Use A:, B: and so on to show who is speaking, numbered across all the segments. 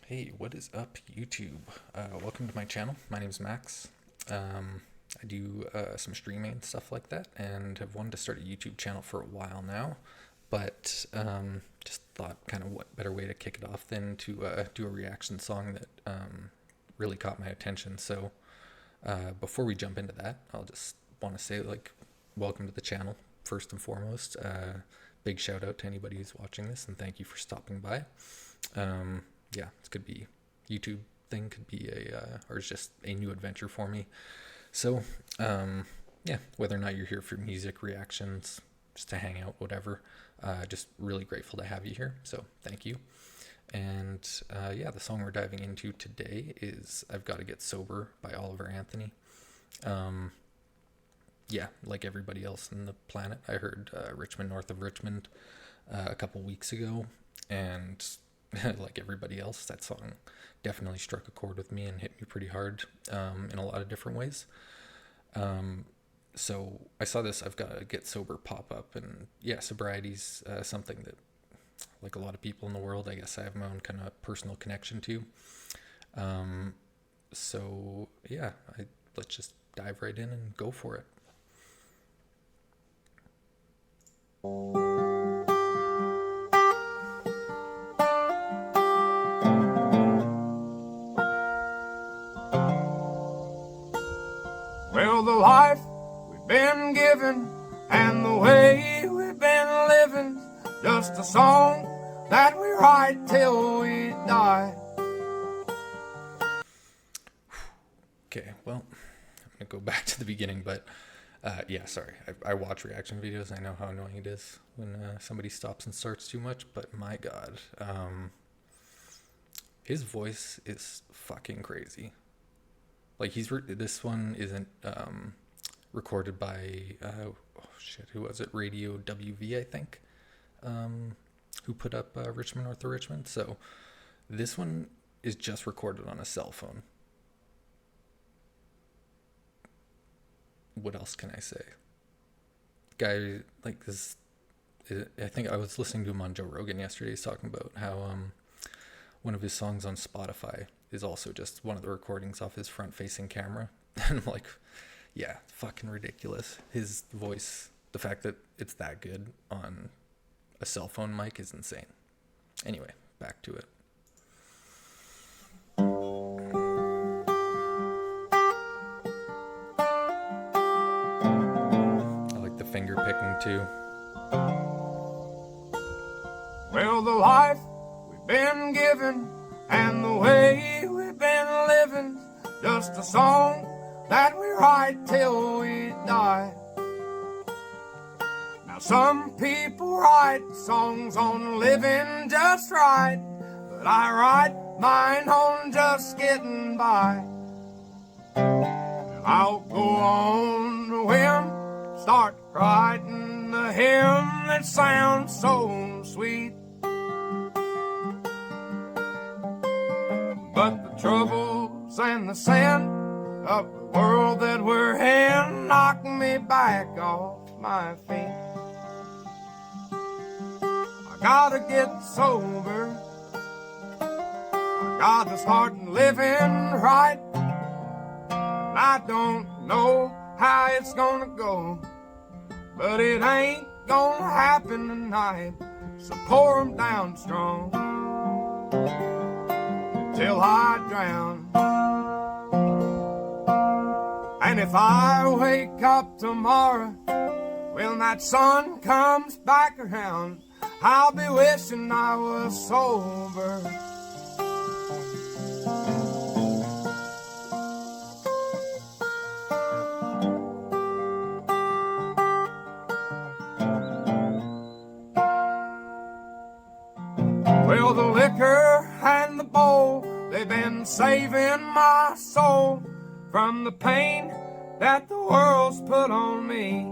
A: Hey, what is up, YouTube? Welcome to my channel. My name's Max. I do some streaming and stuff like that, and have wanted to start a YouTube channel for a while now, but just thought kind of what better way to kick it off than to do a reaction song that really caught my attention. So before we jump into that, I'll just want to say, welcome to the channel, first and foremost. Big shout out to anybody who's watching this, and thank you for stopping by. Yeah, this could be YouTube thing, could be or it's just a new adventure for me. So, yeah, whether or not you're here for music reactions, just to hang out, whatever, just really grateful to have you here. So thank you. And yeah, the song we're diving into today is I've Got to Get Sober by Oliver Anthony. Yeah, like everybody else in the planet, I heard Richmond, North of Richmond a couple weeks ago, and like everybody else, that song definitely struck a chord with me and hit me pretty hard in a lot of different ways. So I saw this I've Got to Get Sober pop up, and yeah, sobriety's something that, like a lot of people in the world, I guess I have my own kind of personal connection to. So yeah, let's just dive right in and go for it.
B: Well, the life we've been given and the way we've been living, just a song that we write till we die.
A: Okay, well, I'm gonna go back to the beginning, but yeah, sorry. I watch reaction videos. I know how annoying it is when somebody stops and starts too much, but my God, his voice is fucking crazy. Like this one isn't recorded by oh shit, who was it? Radio WV, I think, who put up Richmond, North of Richmond. So this one is just recorded on a cell phone. What else can I say? Guy, like this, I think I was listening to him on Joe Rogan yesterday. He's talking about how one of his songs on Spotify is also just one of the recordings off his front-facing camera. And I'm like, yeah, fucking ridiculous. His voice, the fact that it's that good on a cell phone mic is insane. Anyway, back to it. I like the finger picking too.
B: Well, the life we've been given and the way we've been living, just a song that we write till we die. Now some people write songs on living just right, but I write mine on just getting by. And I'll go on a whim, start writing a hymn that sounds so sweet. But the troubles and the sin of the world that we're in knock me back off my feet. I gotta get sober, I gotta start living right. And I don't know how it's gonna go, but it ain't gonna happen tonight. So pour 'em down strong till I drown. And if I wake up tomorrow when that sun comes back around, I'll be wishing I was sober. Well, the liquor and the bowl, they've been saving my soul from the pain that the world's put on me.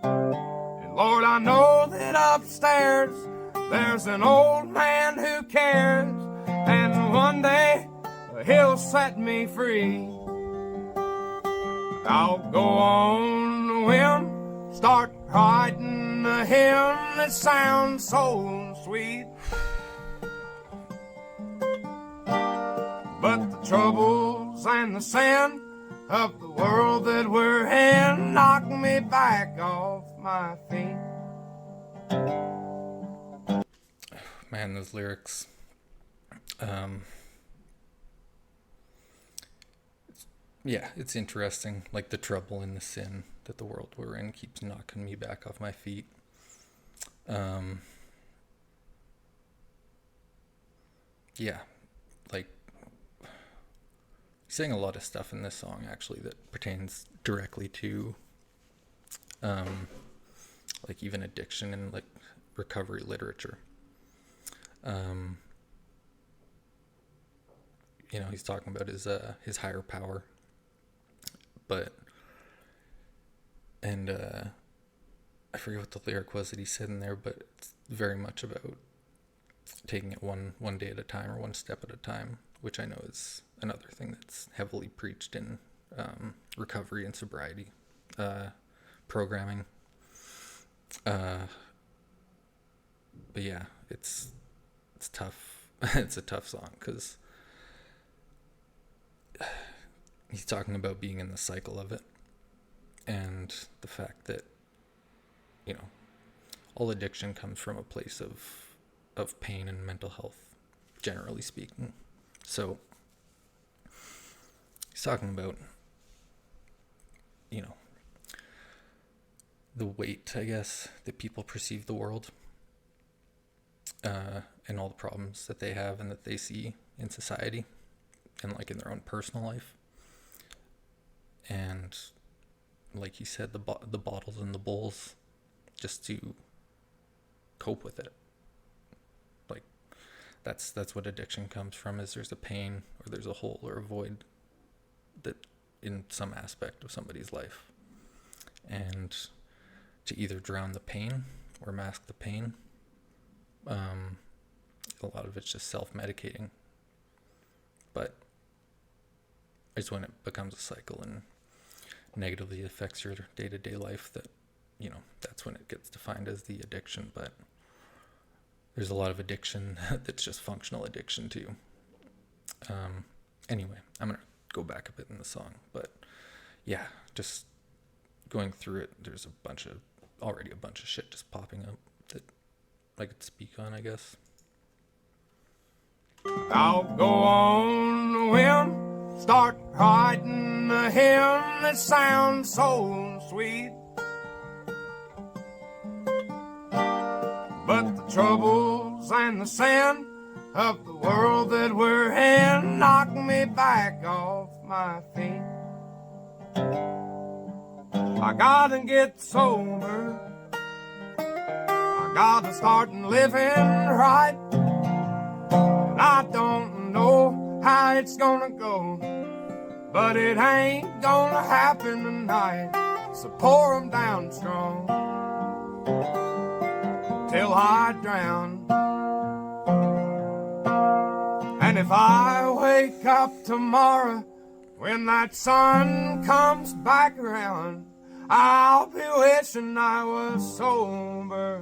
B: And Lord, I know that upstairs there's an old man who cares, and one day he'll set me free. I'll go on a whim, start writing a hymn that sounds so sweet. troubles and the sin of the world that we're in knock me back off my feet.
A: Man, those lyrics. Yeah, it's interesting. Like the trouble and the sin that the world we're in keeps knocking me back off my feet. Yeah, like he's saying a lot of stuff in this song actually that pertains directly to like even addiction and like recovery literature. He's talking about his higher power, and I forget what the lyric was that he said in there, but it's very much about taking it one day at a time or one step at a time, which I know is another thing that's heavily preached in recovery and sobriety programming. But yeah, it's tough. It's a tough song because he's talking about being in the cycle of it and the fact that, all addiction comes from a place of pain and mental health, generally speaking. So he's talking about, the weight, I guess, that people perceive the world, and all the problems that they have and that they see in society and like in their own personal life. And like he said, the bottles and the bowls, just to cope with it. Like that's what addiction comes from, is there's a pain or there's a hole or a void that in some aspect of somebody's life. And to either drown the pain or mask the pain, a lot of it's just self-medicating. But it's when it becomes a cycle and negatively affects your day-to-day life that, that's when it gets defined as the addiction. But there's a lot of addiction that's just functional addiction too. Anyway, I'm going to go back a bit in the song, but yeah, just going through it, there's already a bunch of shit just popping up that I could speak on, I guess.
B: I'll go on the whim, start writing a hymn that sounds so sweet. But the troubles and the sin of the world that we're in knock me back off my feet. I gotta get sober, I gotta start living right. And I don't know how it's gonna go, but it ain't gonna happen tonight. So pour 'em down strong till I drown. And if I wake up tomorrow when that sun comes back around, I'll be wishing I was sober.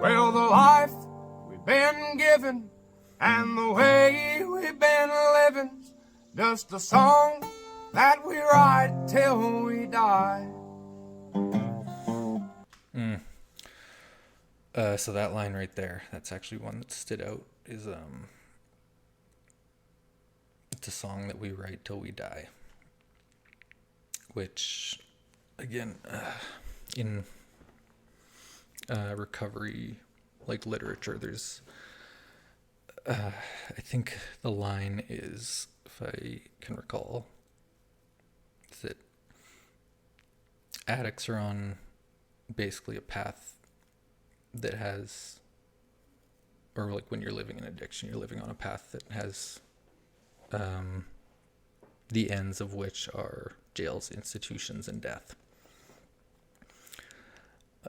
B: Well, the life we've been given and the way we've been living's just a song that we write till we die.
A: So that line right there, that's actually one that stood out, is it's a song that we write till we die. Which, again, in recovery, like literature, there's, I think the line is, if I can recall, that addicts are on basically a path that has, or like when you're living in addiction, you're living on a path that has the ends of which are jails, institutions, and death.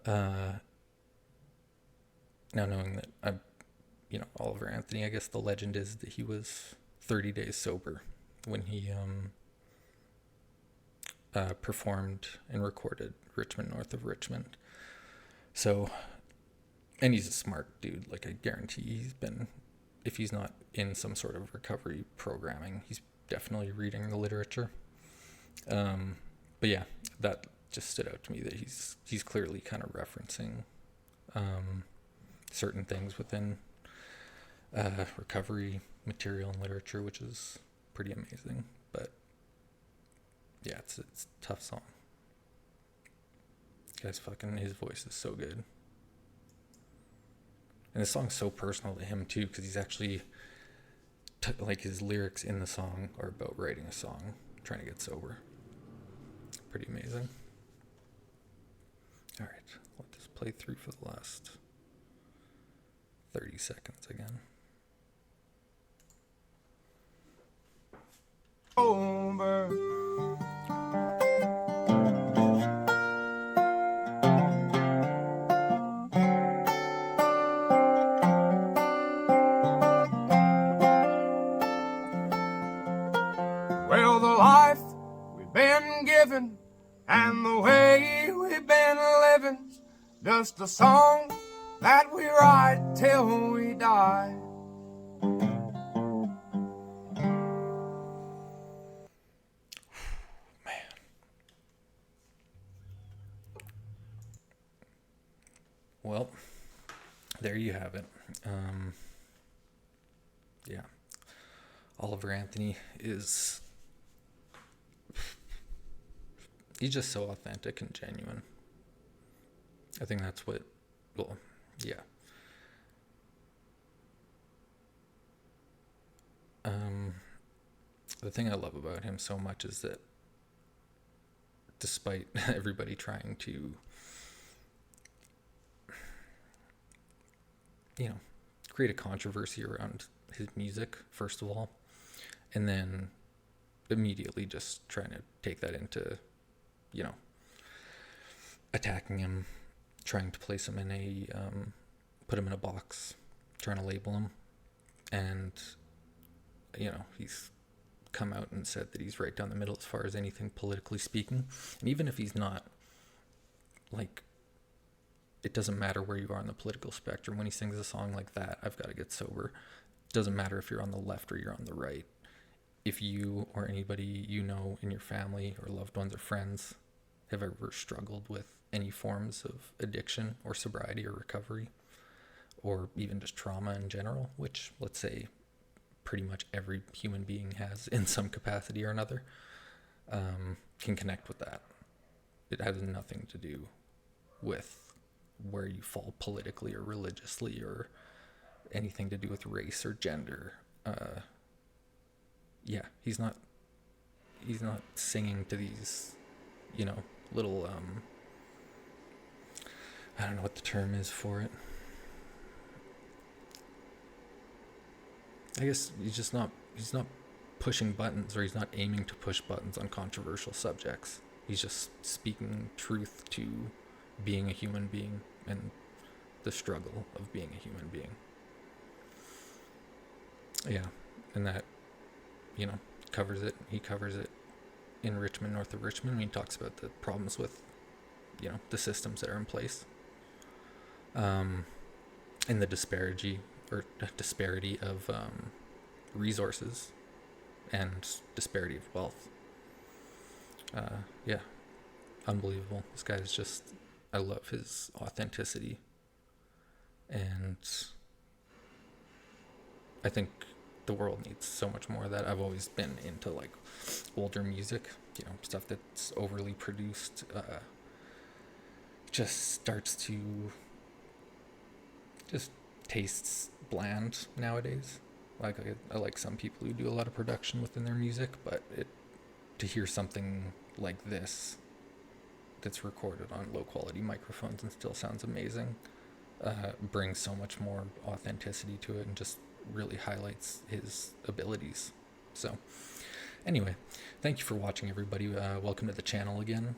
A: Now knowing that I'm, Oliver Anthony, I guess the legend is that he was 30 days sober when he performed and recorded Richmond, north of Richmond. So, and he's a smart dude. Like, I guarantee he's been, if he's not in some sort of recovery programming, he's definitely reading the literature. But yeah, that just stood out to me, that he's clearly kind of referencing certain things within recovery material and literature, which is pretty amazing. But yeah, it's a tough song. Guy's fucking, his voice is so good. And the song's so personal to him too, because he's actually like, his lyrics in the song are about writing a song, trying to get sober. Pretty amazing. All right, let this play through for the last 30 seconds again.
B: Over. Well, the life we've been given and the way we've been living, just a song that we write till we die.
A: Well, there you have it. Yeah. Oliver Anthony is... he's just so authentic and genuine. I think that's what... well, yeah. The thing I love about him so much is that despite everybody trying to, create a controversy around his music, first of all, and then immediately just trying to take that into, attacking him, trying to place him in a, put him in a box, trying to label him. And, he's come out and said that he's right down the middle as far as anything politically speaking. And even if he's not, like, it doesn't matter where you are on the political spectrum. When he sings a song like that, I've got to get sober, it doesn't matter if you're on the left or you're on the right. If you or anybody in your family or loved ones or friends have ever struggled with any forms of addiction or sobriety or recovery, or even just trauma in general, which, let's say, pretty much every human being has in some capacity or another, can connect with that. It has nothing to do with where you fall politically or religiously or anything to do with race or gender. Yeah, he's not singing to these, little, I don't know what the term is for it. I guess he's not pushing buttons, or he's not aiming to push buttons on controversial subjects. He's just speaking truth to being a human being and the struggle of being a human being. Yeah, and that, covers it. He covers it in Richmond, north of Richmond. He talks about the problems with, the systems that are in place, and the disparity of resources and disparity of wealth. Yeah, unbelievable. This guy is just, I love his authenticity, and I think the world needs so much more of that. I've always been into like older music, stuff that's overly produced, just starts to just tastes bland nowadays. Like, I like some people who do a lot of production within their music, but to hear something like this that's recorded on low quality microphones and still sounds amazing, brings so much more authenticity to it and just really highlights his abilities. So anyway, thank you for watching, everybody. Welcome to the channel again.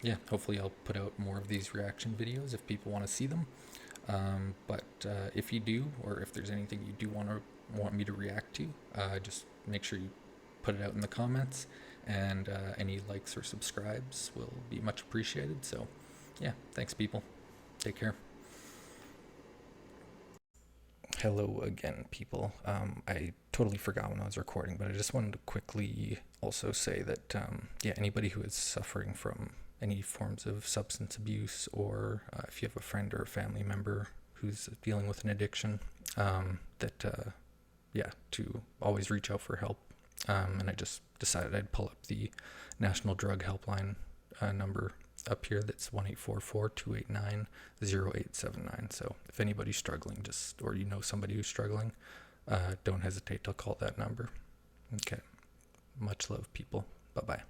A: Yeah, hopefully I'll put out more of these reaction videos if people want to see them. But if you do, or if there's anything you do want me to react to, just make sure you put it out in the comments. and any likes or subscribes will be much appreciated. So, yeah, thanks, people. Take care. Hello again, people. I totally forgot when I was recording, but I just wanted to quickly also say that, anybody who is suffering from any forms of substance abuse, or if you have a friend or a family member who's dealing with an addiction, to always reach out for help. And I just decided I'd pull up the National Drug Helpline number up here. That's 1-844-289-0879. So if anybody's struggling, or you know somebody who's struggling, don't hesitate to call that number. Okay. Much love, people. Bye-bye.